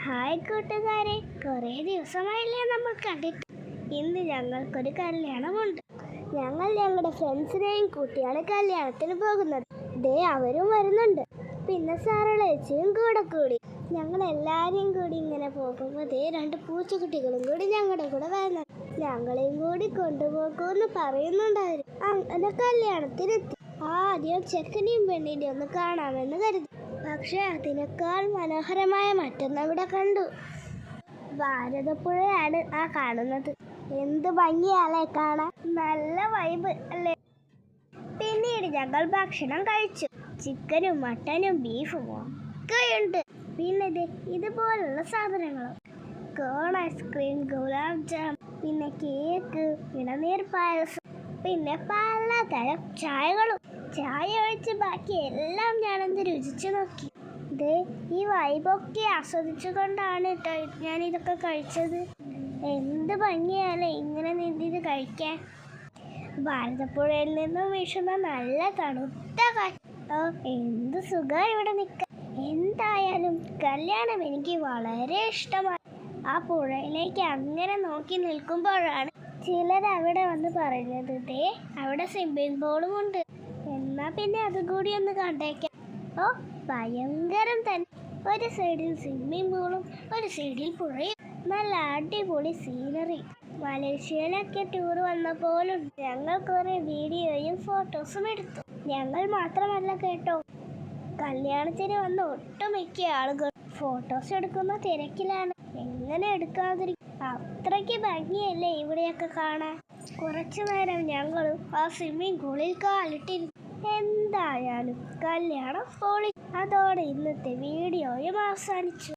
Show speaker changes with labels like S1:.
S1: Hi കൂട്ടുകാരെ, കുറേ ദിവസമായില്ലേ നമ്മൾ കണ്ടിട്ട്. ഇന്ന് ഞങ്ങൾക്കൊരു കല്യാണമുണ്ട്. ഞങ്ങൾ ഞങ്ങളുടെ ഫ്രണ്ട്സിനെയും കൂട്ടിയാണ് കല്യാണത്തിന് പോകുന്നത്. ദേ അവരും വരുന്നുണ്ട്. പിന്നെ സാറളേച്ചിയും കൂടി. ഞങ്ങൾ എല്ലാവരെയും കൂടി ഇങ്ങനെ പോകുമ്പോൾ ദേ 2 പൂച്ചക്കുട്ടികളും കൂടി ഞങ്ങളുടെ കൂടെ വരുന്നത്. ഞങ്ങളെയും കൂടി കൊണ്ടുപോകുമെന്ന് പറയുന്നുണ്ടായിരുന്നു. അങ്ങനെ കല്യാണത്തിനെത്തി. ആദ്യം ചെക്കനെയും പെണ്ണിനെയും ഒന്ന് കാണാമെന്ന് കരുതി. പക്ഷെ അതിനേക്കാൾ മനോഹരമായ മറ്റൊന്നവിടെ കണ്ടു. ഭാരതപ്പുഴയാണ് ആ കാണുന്നത്. എന്ത് ഭംഗിയാലേ കാണാൻ, നല്ല വൈബ് അല്ലേ. പിന്നീട് ഞങ്ങൾ ഭക്ഷണം കഴിച്ചു. ചിക്കനും മട്ടനും ബീഫും ഒക്കെയുണ്ട്. പിന്നെ ഇതുപോലുള്ള സാധനങ്ങളും, കോൺ ഐസ്ക്രീം, ഗുലാബ് ജാം, പിന്നെ കേക്ക്, ഇളനീർ പായസം, പിന്നെ പലതരം ചായകളും. ചായ ഒഴിച്ച് ബാക്കി എല്ലാം ഞാനൊന്ന് രുചിച്ചു നോക്കി. ഈ വൈബൊക്കെ ആസ്വദിച്ചുകൊണ്ടാണ് കേട്ടോ ഞാനിതൊക്കെ കഴിച്ചത്. എന്ത് ഭംഗിയാലേ ഇങ്ങനെ നിന്നിത് കഴിക്കാൻ. ഭാരതപ്പുഴയിൽ നിന്നും വീശുന്ന നല്ല തണുത്ത കാറ്റ്. എന്ത് സുഖം ഇവിടെ നിൽക്കാൻ. എന്തായാലും കല്യാണം എനിക്ക് വളരെ ഇഷ്ടമായി. ആ പുഴയിലേക്ക് അങ്ങനെ നോക്കി നിൽക്കുമ്പോഴാണ് ചിലരവിടെ വന്ന് പറയുന്നത്, അവിടെ സ്വിമ്മിംഗ് പൂളും ഉണ്ട്, എന്നാ പിന്നെ അതുകൂടി ഒന്ന് കണ്ടേക്കാം. ഭയങ്കരം തന്നെ. ഒരു സൈഡിൽ സ്വിമ്മിംഗ് പൂളും ഒരു സൈഡിൽ പുഴയും, നല്ല അടിപൊളി സീനറി. മലേഷ്യയിലൊക്കെ ടൂർ വന്ന പോലും. ഞങ്ങൾ കുറെ വീഡിയോയും ഫോട്ടോസും എടുത്തു. ഞങ്ങൾ മാത്രമല്ല കേട്ടോ, കല്യാണത്തിന് വന്ന ഒട്ടുമിക്ക ആളുകൾ ഫോട്ടോസ് എടുക്കുന്ന തിരക്കിലാണ്. എങ്ങനെ എടുക്കാതിരിക്കും, അത്രയ്ക്ക് ഭംഗിയല്ലേ ഇവിടെയൊക്കെ കാണാൻ. കുറച്ചു നേരം ഞങ്ങളും ആ സ്വിമ്മിംഗ് പൂളിൽ കാലിട്ടിരുന്നു. എന്തായാലും കല്യാണം പൊളി. അതോടെ ഇന്നത്തെ വീഡിയോയും അവസാനിച്ചു.